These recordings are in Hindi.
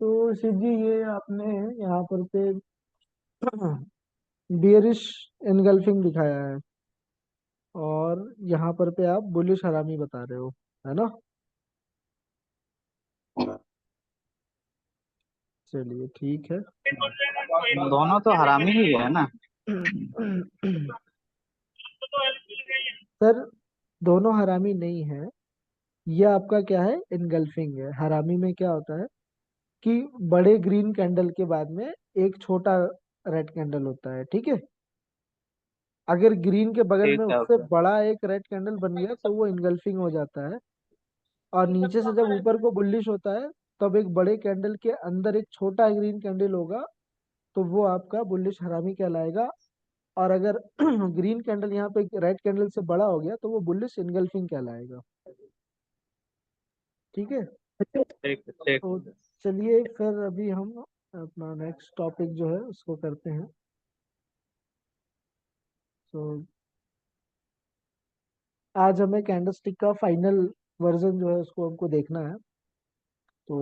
तो शिव जी ये आपने यहाँ पर पे बियरिश एनगल्फिंग दिखाया है और यहाँ पर पे आप बुलिश हरामी बता रहे हो, है ना। चलिए ठीक है। दोनों तो हरामी ही है ना। सर, दोनों हरामी नहीं है। ये आपका क्या है, एनगल्फिंग है। हरामी में क्या होता है कि बड़े ग्रीन कैंडल के बाद में एक छोटा रेड कैंडल होता है, ठीक है। अगर ग्रीन के बगल ठीक में है, उससे ओके। बड़ा एक रेड कैंडल बन गया तो वो इनगल्फिंग हो जाता है। और नीचे से जब ऊपर को बुलिश होता है तब एक बड़े कैंडल के अंदर एक छोटा ग्रीन कैंडल होगा, तो वो आपका बुलिश हरामी कहलाएगा। और अगर ग्रीन कैंडल यहाँ पे रेड कैंडल से बड़ा हो गया तो वो बुलिश इनगल्फिंग कहलाएगा। ठीक है। ठीक है, ठीक। तो चलिए फिर अभी हम अपना नेक्स्ट टॉपिक जो है उसको करते हैं। तो आज हमें कैंडलस्टिक का फाइनल वर्जन जो है उसको हमको देखना है। तो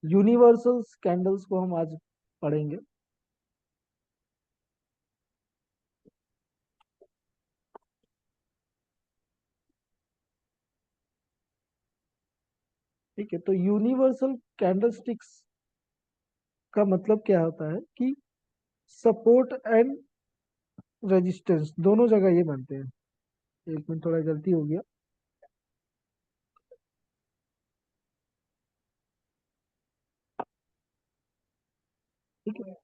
यूनिवर्सल कैंडल्स को हम आज पढ़ेंगे। ठीक है। तो यूनिवर्सल कैंडलस्टिक्स का मतलब क्या होता है कि सपोर्ट एंड रेजिस्टेंस दोनों जगह ये बनते हैं। एक मिनट, थोड़ा गलती हो गया। ठीक है।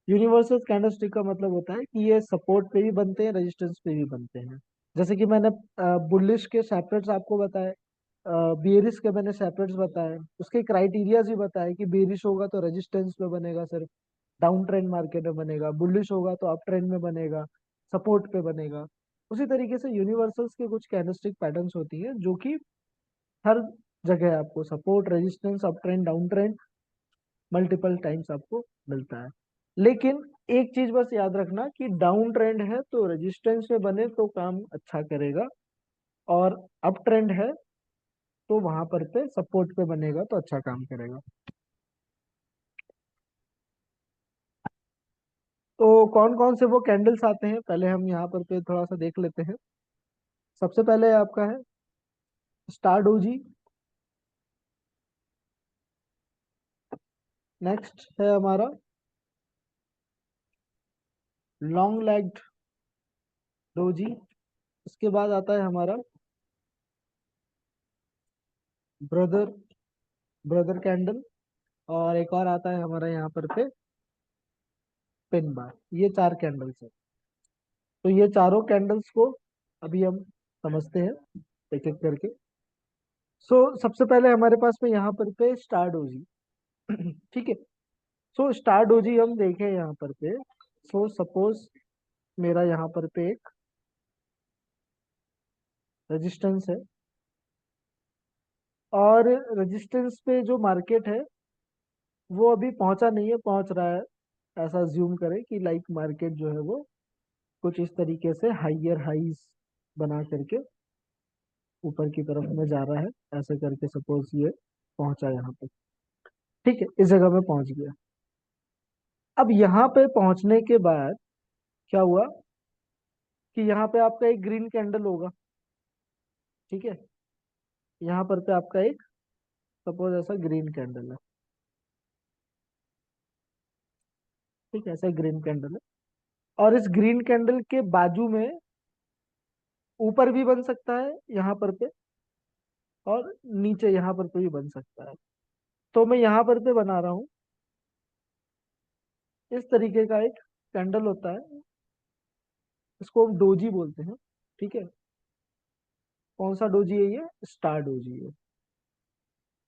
यूनिवर्सल कैंडलस्टिक का मतलब होता है कि ये सपोर्ट पे भी बनते हैं, रेजिस्टेंस पे भी बनते हैं। जैसे कि मैंने बुलिश के सेपरेट्स आपको बताए, बेयरिश के मैंने सेपरेट्स बताए, उसके क्राइटेरियाज भी बताए कि बेयरिश होगा तो रेजिस्टेंस पे बनेगा सिर्फ, डाउन ट्रेंड मार्केट में बनेगा, बुलिश होगा तो अप ट्रेंड में बनेगा, सपोर्ट पे बनेगा। उसी तरीके से यूनिवर्सल्स के कुछ कैंडलस्टिक पैटर्न्स होती हैं जो कि हर जगह आपको support, resistance, up trend, down trend multiple times आपको मिलता है। लेकिन एक चीज बस याद रखना कि डाउन ट्रेंड है तो रेजिस्टेंस पे बने तो काम अच्छा करेगा, और अप ट्रेंड है तो वहां पर पे सपोर्ट पे बनेगा तो अच्छा काम करेगा। तो कौन कौन से वो कैंडल्स आते हैं पहले हम यहाँ पर पे थोड़ा सा देख लेते हैं। सबसे पहले आपका है स्टार डोजी। नेक्स्ट है हमारा लॉन्ग लेग्ड डोजी। उसके बाद आता है हमारा ब्रदर ब्रदर कैंडल। और एक और आता है हमारा यहाँ पर पे पिन बार। ये चार कैंडल्स है। तो ये चारों कैंडल्स को अभी हम समझते हैं एक एक करके। सबसे पहले हमारे पास में यहाँ पर पे स्टार डोजी। ठीक है। स्टार डोजी हम देखें यहाँ पर पे। सपोज मेरा यहाँ पर पे एक रेजिस्टेंस है, और रेजिस्टेंस पे जो मार्केट है वो अभी पहुंचा नहीं है, पहुंच रहा है। ऐसा ज्यूम करें कि लाइक मार्केट जो है वो कुछ इस तरीके से हाइयर हाइज बना करके ऊपर की तरफ में जा रहा है। ऐसे करके सपोज ये पहुंचा यहाँ पे। ठीक है, इस जगह पे पहुंच गया। अब यहाँ पे पहुंचने के बाद क्या हुआ कि यहाँ पे आपका एक ग्रीन कैंडल होगा। ठीक है। यहाँ पर पे आपका एक सपोज ऐसा ग्रीन कैंडल है। ठीक है, ऐसा ग्रीन कैंडल है। और इस ग्रीन कैंडल के बाजू में ऊपर भी बन सकता है यहाँ पर पे, और नीचे यहाँ पर पे भी बन सकता है। तो मैं यहाँ पर पे बना रहा हूँ। इस तरीके का एक कैंडल होता है, इसको हम डोजी बोलते हैं। ठीक है। कौन सा डोजी है ये? स्टार डोजी है।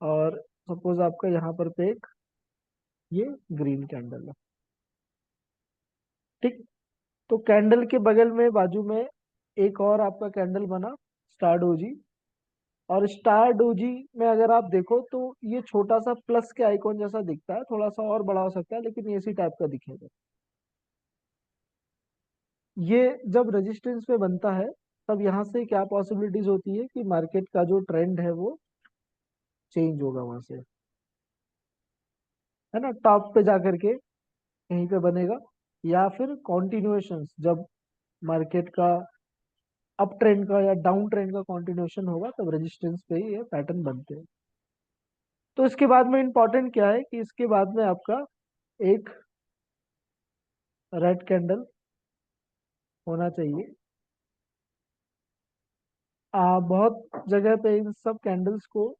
और सपोज आपका यहाँ पर पे एक ये ग्रीन कैंडल है। ठीक। तो कैंडल के बगल में बाजू में एक और आपका कैंडल बना, स्टार डोजी। और स्टार डोजी में अगर आप देखो तो ये छोटा सा प्लस के आइकॉन जैसा दिखता है, थोड़ा सा और बड़ा हो सकता है लेकिन ये इसी टाइप का दिखेगा। ये जब रेजिस्टेंस पे बनता है तब यहाँ से क्या पॉसिबिलिटीज होती है कि मार्केट का जो ट्रेंड है वो चेंज होगा वहां से। है ना, टॉप पे जा करके कहीं पे बनेगा, या फिर कॉन्टिन्यूएशन, जब मार्केट का अप ट्रेंड का या डाउन ट्रेंड का कॉन्टिन्यूएशन होगा तब रेजिस्टेंस पे ही ये पैटर्न बनते हैं। तो इसके बाद में इंपॉर्टेंट क्या है कि इसके बाद में आपका एक रेड कैंडल होना चाहिए। बहुत जगह पे इन सब कैंडल्स को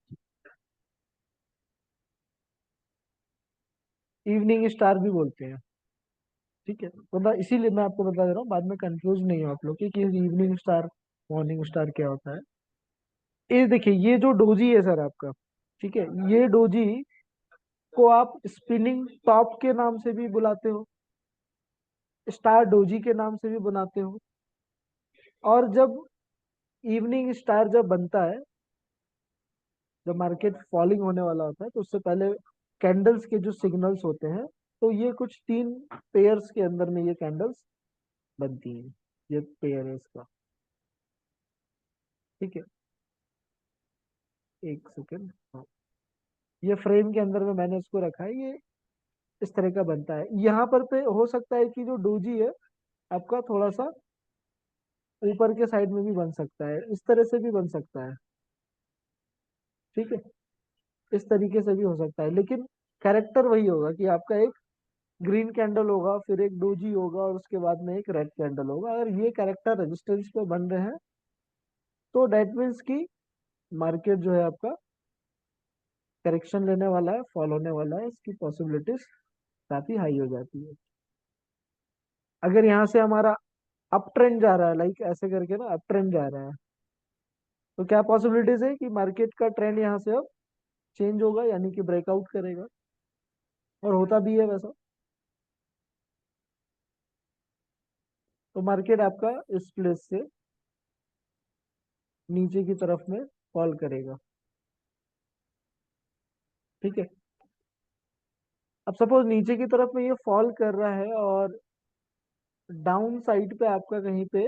इवनिंग स्टार भी बोलते हैं। ठीक है, मतलब इसीलिए मैं आपको बता दे रहा हूँ, बाद में कंफ्यूज नहीं हो आप लोग कि इवनिंग स्टार मॉर्निंग स्टार क्या होता है। ये देखिए, ये जो डोजी है सर आपका, ठीक है, ये डोजी को आप स्पिनिंग टॉप के नाम से भी बुलाते हो, स्टार डोजी के नाम से भी बनाते हो। और जब इवनिंग स्टार जब बनता है, जब मार्केट फॉलिंग होने वाला होता है, तो उससे पहले कैंडल्स के जो सिग्नल्स होते हैं, तो ये कुछ 3 पेयर्स के अंदर में ये कैंडल्स बनती हैं। ये पेयर है इसका। ठीक है, एक सेकेंड। हाँ, ये फ्रेम के अंदर में मैंने इसको रखा है, ये इस तरह का बनता है। यहाँ पर पे हो सकता है कि जो डोजी है आपका थोड़ा सा ऊपर के साइड में भी बन सकता है, इस तरह से भी बन सकता है। ठीक है, इस तरीके से भी हो सकता है, लेकिन कैरेक्टर वही होगा कि आपका एक ग्रीन कैंडल होगा, फिर एक डोजी होगा, और उसके बाद में एक रेड कैंडल होगा। अगर ये कैरेक्टर रेजिस्टेंस पे बन रहे हैं तो डेट मीन्स की मार्केट जो है आपका करेक्शन लेने वाला है, फॉल होने वाला है, इसकी पॉसिबिलिटीज काफी हाई हो जाती है। अगर यहाँ से हमारा अप ट्रेंड जा रहा है, लाइक ऐसे करके ना अप ट्रेंड जा रहा है, तो क्या पॉसिबिलिटीज है कि मार्केट का ट्रेंड यहाँ से अब चेंज होगा, यानी कि ब्रेकआउट करेगा, और होता भी है वैसा। तो मार्केट आपका इस प्लेस से नीचे की तरफ में फॉल करेगा। ठीक है, अब सपोज नीचे की तरफ में ये फॉल कर रहा है, और डाउन साइड पे आपका कहीं पे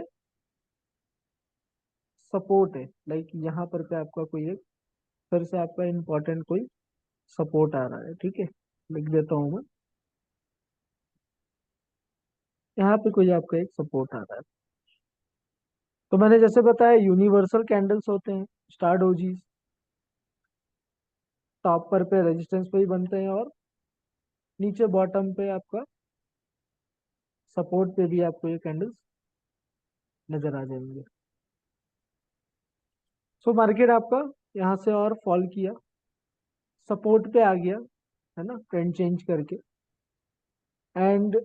सपोर्ट है, लाइक यहाँ पर पे आपका कोई एक फिर से आपका इंपॉर्टेंट कोई सपोर्ट आ रहा है। ठीक है, लिख देता हूँ मैं, यहाँ पे कोई आपका एक सपोर्ट आ रहा है। तो मैंने जैसे बताया यूनिवर्सल कैंडल्स होते हैं, स्टार डोजीज टॉप पर पे रेजिस्टेंस पे ही बनते हैं, और नीचे बॉटम पे आपका सपोर्ट पे भी आपको ये कैंडल्स नजर आ जाएंगे। सो मार्केट आपका यहाँ से और फॉल किया, सपोर्ट पे आ गया, है ना, ट्रेंड चेंज करके। एंड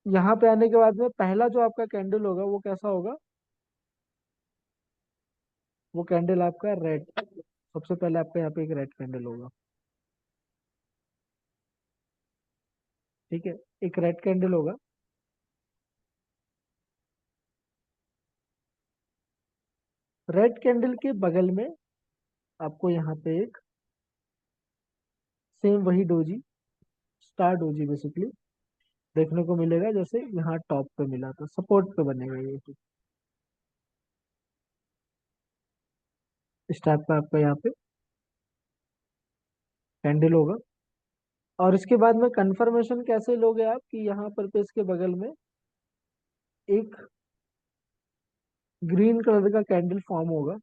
यहाँ पे आने के बाद में पहला जो आपका कैंडल होगा वो कैसा होगा, वो कैंडल आपका रेड, सबसे पहले आपका यहाँ पे एक रेड कैंडल होगा। ठीक है, एक रेड कैंडल होगा। रेड कैंडल के बगल में आपको यहाँ पे एक सेम वही डोजी, स्टार डोजी बेसिकली देखने को मिलेगा, जैसे यहाँ टॉप पे मिला था, सपोर्ट पे बनेगा ये। इस टाइप का आपका यहाँ पे कैंडल होगा। और इसके बाद में कंफर्मेशन कैसे लोगे आप कि यहाँ पर पे इसके बगल में एक ग्रीन कलर का कैंडल फॉर्म होगा,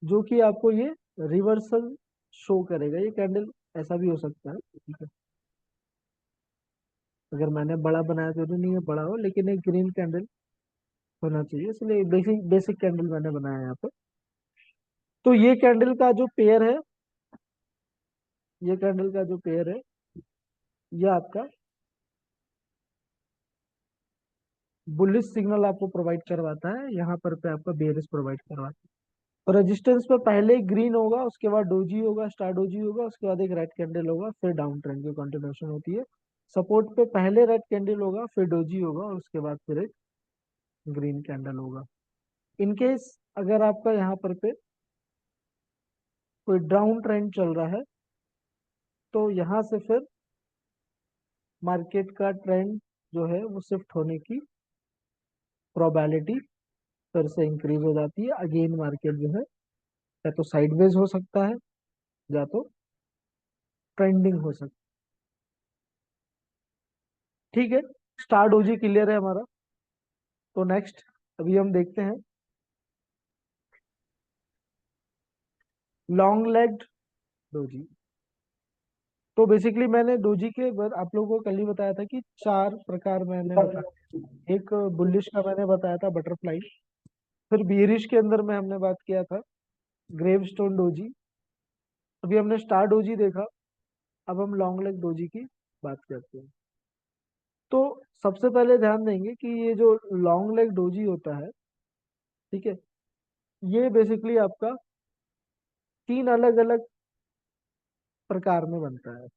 जो कि आपको ये रिवर्सल शो करेगा। ये कैंडल ऐसा भी हो सकता है, ठीक है, अगर मैंने बड़ा बनाया जरूरी नहीं है बड़ा हो, लेकिन एक ग्रीन कैंडल होना चाहिए, इसलिए बेसिक बेसिक कैंडल मैंने बनाया है यहाँ पे। तो ये कैंडल का जो पेयर है, ये कैंडल का जो पेयर है, ये आपका बुलिश सिग्नल आपको प्रोवाइड करवाता है, यहाँ पर पे आपका बेयरिश प्रोवाइड करवाता है। तो रेजिस्टेंस पे पहले ग्रीन होगा, उसके बाद डोजी होगा, स्टार डोजी होगा, उसके बाद एक रेड कैंडल होगा, फिर डाउन ट्रेंड की कंटिन्यूएशन होती है। सपोर्ट पे पहले रेड कैंडल होगा, फिर डोजी होगा, और उसके बाद फिर एक ग्रीन कैंडल होगा। इनकेस अगर आपका यहाँ पर पे कोई डाउन ट्रेंड चल रहा है, तो यहाँ से फिर मार्केट का ट्रेंड जो है वो शिफ्ट होने की प्रोबेबिलिटी फिर से इंक्रीज हो जाती है। अगेन मार्केट जो है या तो साइडवेज हो सकता है, या तो ट्रेंडिंग हो सकता। ठीक है, स्टार डोजी क्लियर है हमारा। तो नेक्स्ट अभी हम देखते हैं लॉन्ग लेग्ड डोजी। तो बेसिकली मैंने डोजी के आप लोगों को कल ही बताया था कि चार प्रकार मैंने बताया। एक बुलिश का मैंने बताया था, बटरफ्लाई। फिर बियरिश के अंदर में हमने बात किया था ग्रेवस्टोन डोजी। अभी हमने स्टार डोजी देखा। अब हम लॉन्ग लेग डोजी की बात करते हैं। तो सबसे पहले ध्यान देंगे कि ये जो लॉन्ग लेग डोजी होता है, ठीक है, ये बेसिकली आपका तीन अलग अलग प्रकार में बनता है।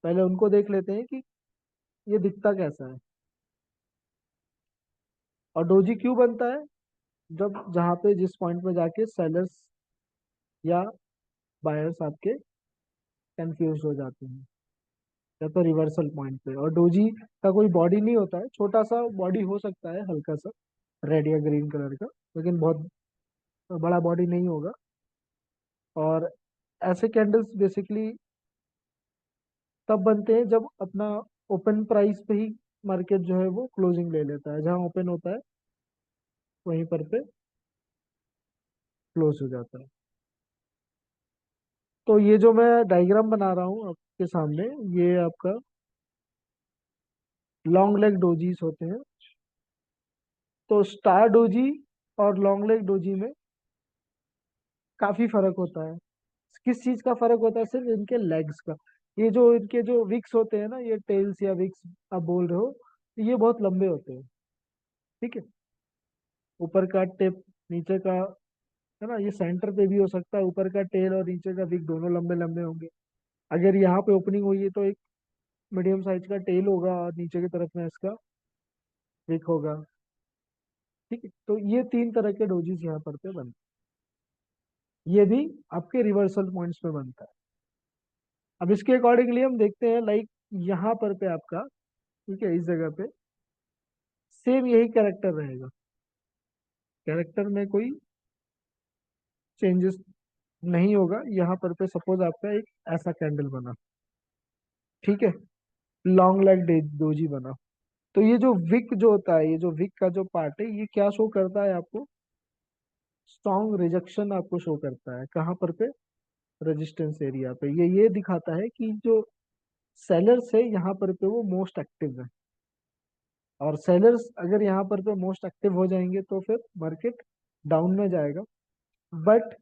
पहले उनको देख लेते हैं कि ये दिखता कैसा है और डोजी क्यों बनता है। जब जहाँ पे जिस पॉइंट में जाके सेलर्स या बायर्स आपके कंफ्यूज हो जाते हैं, या तो रिवर्सल पॉइंट पे। और डोजी का कोई बॉडी नहीं होता है, छोटा सा बॉडी हो सकता है, हल्का सा रेड या ग्रीन कलर का, लेकिन बहुत बड़ा बॉडी नहीं होगा। और ऐसे कैंडल्स बेसिकली तब बनते हैं जब अपना ओपन प्राइस पे ही मार्केट जो है वो क्लोजिंग ले लेता है, जहां ओपन होता है वहीं पर पे क्लोज हो जाता है। तो ये जो मैं डायग्राम बना रहा हूँ आपके सामने, ये आपका लॉन्ग लेग डोजीज होते हैं। तो स्टार डोजी और लॉन्ग लेग डोजी में काफी फर्क होता है। किस चीज का फर्क होता है? सिर्फ इनके लेग्स का। ये जो इनके जो विक्स होते हैं ना, ये टेल्स या विक्स आप बोल रहे हो, ये बहुत लंबे होते हैं। ठीक है, ऊपर का टिप, नीचे का, है ना, ये सेंटर पे भी हो सकता है। ऊपर का टेल और नीचे का विक दोनों लंबे लंबे होंगे। अगर यहाँ पे ओपनिंग हुई है तो एक मीडियम साइज का टेल होगा और नीचे की तरफ में इसका विक होगा। ठीक है, तो ये तीन तरह के डोजीज यहाँ पर पे बनते हैं। ये भी आपके रिवर्सल पॉइंट्स पे बनता है। अब इसके अकॉर्डिंगली हम देखते हैं, लाइक यहाँ पर पे आपका, ठीक है, इस जगह पे सेम यही कैरेक्टर रहेगा। कैरेक्टर में कोई चेंजेस नहीं होगा। यहाँ पर पे सपोज आपका एक ऐसा कैंडल बना, ठीक है, लॉन्ग लेग डोजी बना। तो ये जो विक जो होता है, ये जो विक का जो पार्ट है, ये क्या शो करता है आपको? स्ट्रॉन्ग रिजेक्शन आपको शो करता है। कहाँ पर पे? रेजिस्टेंस एरिया पे। ये दिखाता है कि जो सेलर्स है यहाँ पर पे वो मोस्ट एक्टिव है। और सेलर्स अगर यहाँ पर पे मोस्ट एक्टिव हो जाएंगे तो फिर मार्केट डाउन में जाएगा। बट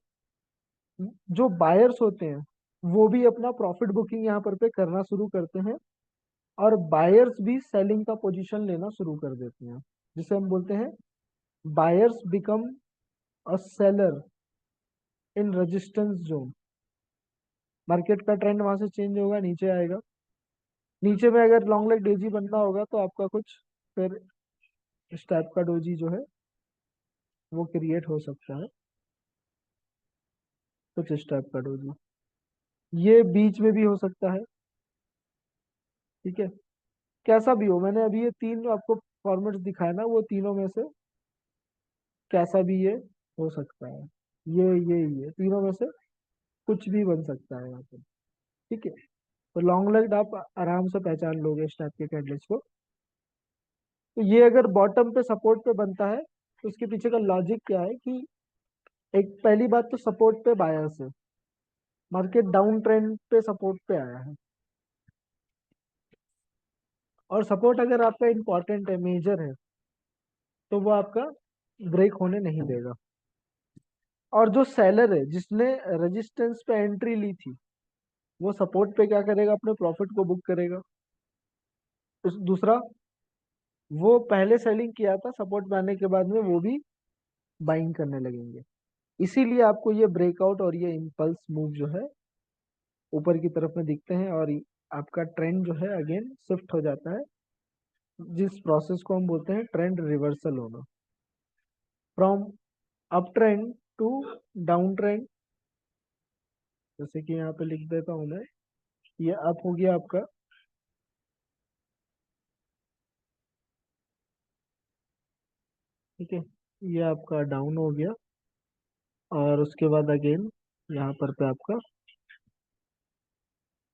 जो बायर्स होते हैं वो भी अपना प्रॉफिट बुकिंग यहाँ पर पे करना शुरू करते हैं। और बायर्स भी सेलिंग का पोजीशन लेना शुरू कर देते हैं, जिसे हम बोलते हैं buyers become a seller in resistance zone. Market का ट्रेंड वहां से चेंज होगा, नीचे आएगा। नीचे में अगर लॉन्ग लेग डोजी बनना होगा तो आपका कुछ फिर इस टाइप का डोजी जो है वो क्रिएट हो सकता है। कुछ इस टाइप का डोजी ये बीच में भी हो सकता है। ठीक है, कैसा भी हो, मैंने अभी ये तीन आपको फॉर्मेट्स दिखाए ना, वो तीनों में से कैसा भी ये हो सकता है। ये तीनों में से कुछ भी बन सकता है यहाँ पे। ठीक है, तो लॉन्ग लेग आप आराम से पहचान लोगे इस टाइप के कैंडल्स को। तो ये अगर बॉटम पे सपोर्ट पे बनता है तो उसके पीछे का लॉजिक क्या है कि एक पहली बात तो सपोर्ट पे बायर्स है। मार्केट डाउन ट्रेंड पे सपोर्ट पे आया है, और सपोर्ट अगर आपका इंपॉर्टेंट है, मेजर है, तो वो आपका ब्रेक होने नहीं देगा। और जो सेलर है जिसने रेजिस्टेंस पे एंट्री ली थी, वो सपोर्ट पे क्या करेगा? अपने प्रॉफिट को बुक करेगा। दूसरा, वो पहले सेलिंग किया था, सपोर्ट पे आने के बाद में वो भी बाइंग करने लगेंगे। इसीलिए आपको ये ब्रेकआउट और ये इम्पल्स मूव जो है ऊपर की तरफ में दिखते हैं, और आपका ट्रेंड जो है अगेन शिफ्ट हो जाता है, जिस प्रोसेस को हम बोलते हैं ट्रेंड रिवर्सल होना, from up trend to down trend. जैसे कि यहाँ पे लिख देता हूँ मैं, ये अप हो गया आपका, ठीक है, ये आपका डाउन हो गया, और उसके बाद अगेन यहाँ पर पे आपका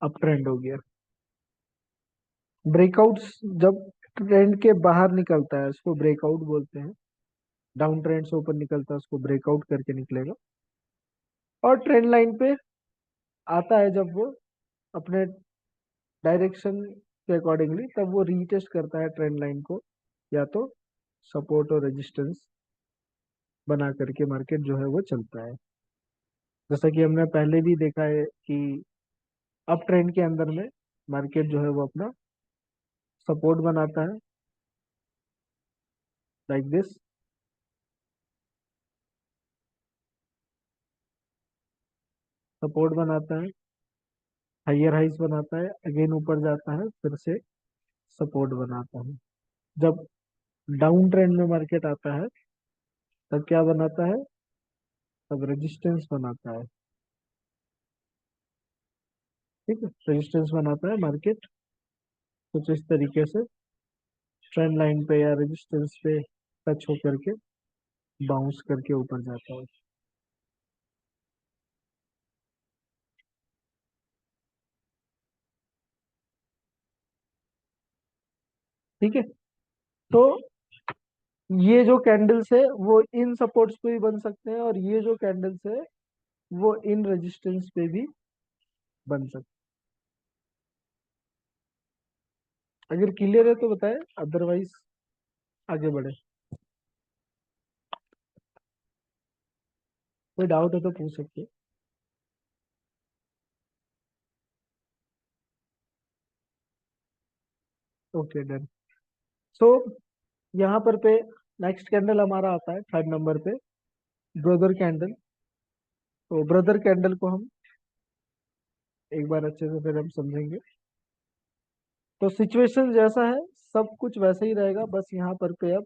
अप ट्रेंड हो गया। ब्रेकआउट्स जब ट्रेंड के बाहर निकलता है उसको ब्रेकआउट बोलते हैं। डाउन ट्रेंड से ऊपर निकलता है उसको ब्रेकआउट करके निकलेगा। और ट्रेंड लाइन पे आता है जब वो अपने डायरेक्शन के अकॉर्डिंगली, तब वो रीटेस्ट करता है ट्रेंड लाइन को, या तो सपोर्ट और रेजिस्टेंस बना करके मार्केट जो है वो चलता है। जैसा कि हमने पहले भी देखा है कि अप ट्रेंड के अंदर में मार्केट जो है वो अपना सपोर्ट बनाता है, लाइक दिस। सपोर्ट बनाता है, हायर हाइस बनाता है, अगेन ऊपर जाता है, फिर से सपोर्ट बनाता है। जब डाउन ट्रेंड में मार्केट आता है तब क्या बनाता है, तब रेजिस्टेंस बनाता है। ठीक है, रेजिस्टेंस बनाता है मार्केट कुछ इस तरीके से, ट्रेंड लाइन पे या रेजिस्टेंस पे टच होकर के बाउंस करके ऊपर जाता है। ठीक है, तो ये जो कैंडल्स है वो इन सपोर्ट्स पे भी बन सकते हैं, और ये जो कैंडल्स है वो इन रेजिस्टेंस पे भी बन सकते हैं। अगर क्लियर है तो बताएं, अदरवाइज आगे बढ़े। कोई डाउट है तो पूछ सकते हैं। Okay done. सो यहाँ पर पे नेक्स्ट कैंडल हमारा आता है थर्ड नंबर पे, ब्रदर कैंडल। तो ब्रदर कैंडल को हम एक बार अच्छे से फिर हम समझेंगे। तो सिचुएशन जैसा है सब कुछ वैसा ही रहेगा, बस यहाँ पर पे अब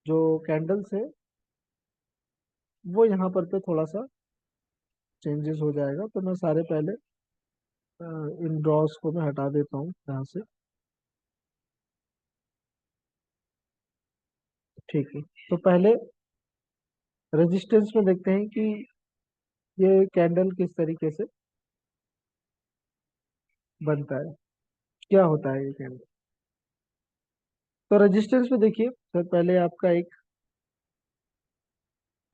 जो कैंडल्स है वो यहाँ पर पे थोड़ा सा चेंजेस हो जाएगा। तो मैं सारे पहले इन ड्रॉस को मैं हटा देता हूँ यहाँ से। ठीक है, तो पहले रेजिस्टेंस में देखते हैं कि ये कैंडल किस तरीके से बनता है, क्या होता है ये कैंडल। तो रेजिस्टेंस में देखिए, सर पहले आपका एक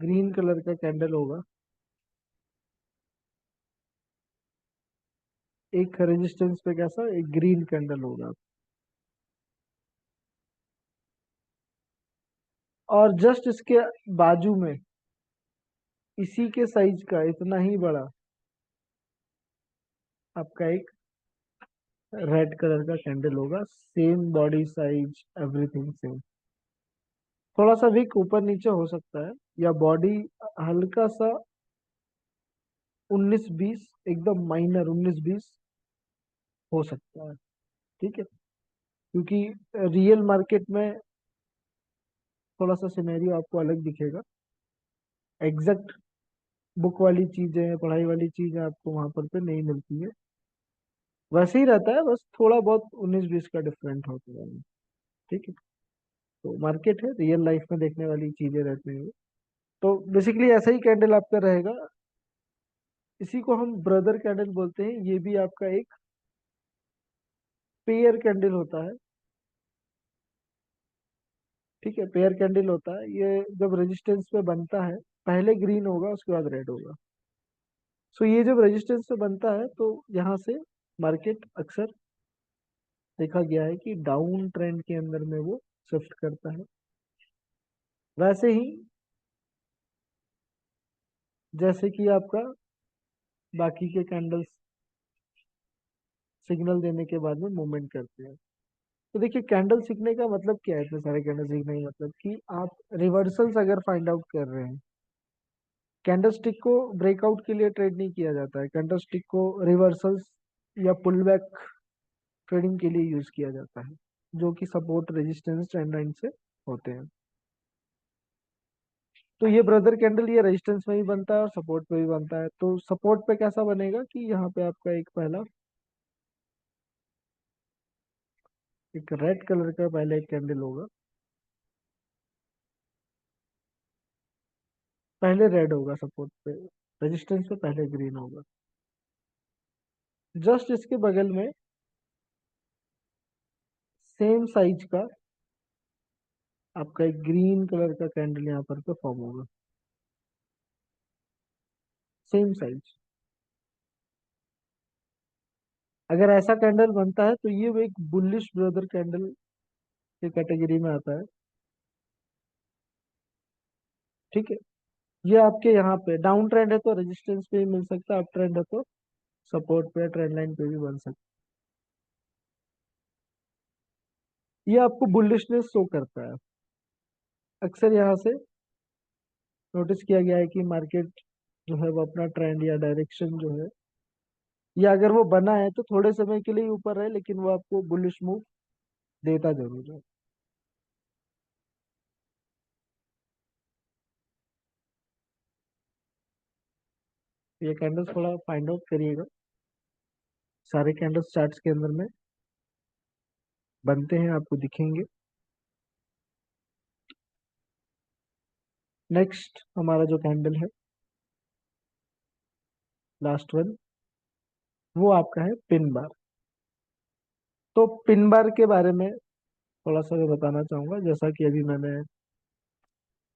ग्रीन कलर का कैंडल होगा, एक रेजिस्टेंस पे कैसा एक ग्रीन कैंडल होगा, और जस्ट इसके बाजू में इसी के साइज का इतना ही बड़ा आपका एक रेड कलर का कैंडल होगा, same body size everything same. थोड़ा सा विक ऊपर नीचे हो सकता है, या बॉडी हल्का सा 19-20, एकदम माइनर 19-20 हो सकता है। ठीक है, क्योंकि रियल मार्केट में थोड़ा सा सिनेरियो आपको अलग दिखेगा। एग्जैक्ट बुक वाली चीजें, पढ़ाई वाली चीजें आपको वहां पर पे नहीं मिलती है। वैसे ही रहता है, बस थोड़ा बहुत 19-20 का डिफरेंट होता है। ठीक है, तो मार्केट है, रियल लाइफ में देखने वाली चीजें रहती हैं। तो बेसिकली ऐसा ही कैंडल आपका रहेगा। इसी को हम ब्रदर कैंडल बोलते हैं। ये भी आपका एक पेयर कैंडल होता है। ठीक है, पेयर कैंडल होता है ये। जब रेजिस्टेंस पे बनता है, पहले ग्रीन होगा उसके बाद रेड होगा। सो ये जब रेजिस्टेंस पे बनता है तो यहाँ से मार्केट अक्सर देखा गया है कि डाउन ट्रेंड के अंदर में वो शिफ्ट करता है। वैसे ही जैसे कि आपका बाकी के कैंडल्स सिग्नल देने के बाद में मूवमेंट करते हैं। तो देखिए, कैंडल सीखने का मतलब क्या है, इतने सारे कैंडल सीखने का मतलब कि आप रिवर्सल्स अगर फाइंड आउट कर रहे हैं। कैंडल स्टिक को ब्रेकआउट के लिए ट्रेड नहीं किया जाता है, कैंडल स्टिक को रिवर्सल्स या पुल बैक ट्रेडिंग के लिए यूज किया जाता है, जो कि सपोर्ट रेजिस्टेंस ट्रेंड लाइन से होते हैं। तो ये ब्रदर कैंडल ये रेजिस्टेंस में भी बनता है और सपोर्ट पे भी बनता है। तो सपोर्ट पे कैसा बनेगा कि यहाँ पे आपका एक पहला एक रेड कलर का पहले एक कैंडल होगा, पहले रेड होगा सपोर्ट पे। रेजिस्टेंस पे पहले ग्रीन होगा। जस्ट इसके बगल में सेम साइज का आपका एक ग्रीन कलर का कैंडल यहाँ पर फॉर्म होगा, सेम साइज। अगर ऐसा कैंडल बनता है तो ये एक बुलिश ब्रदर कैंडल की कैटेगरी में आता है। ठीक है, ये आपके यहाँ पे डाउन ट्रेंड है तो रेजिस्टेंस पे भी मिल सकता है, अप ट्रेंड है तो सपोर्ट पे, ट्रेंड लाइन पे भी बन सकता है। ये आपको बुलिशनेस शो करता है। अक्सर यहाँ से नोटिस किया गया है कि मार्केट जो है वो अपना ट्रेंड या डायरेक्शन जो है, या अगर वो बना है तो थोड़े समय के लिए ऊपर है, लेकिन वो आपको बुलिश मूव देता जरूर है। ये कैंडल्स थोड़ा फाइंड आउट करिएगा, सारे कैंडल्स चार्ट्स के अंदर में बनते हैं, आपको दिखेंगे। नेक्स्ट हमारा जो कैंडल है, लास्ट वन, वो आपका है पिन बार। तो पिन बार के बारे में थोड़ा सा मैं बताना चाहूंगा, जैसा कि अभी मैंने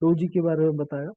डोजी के बारे में बताया।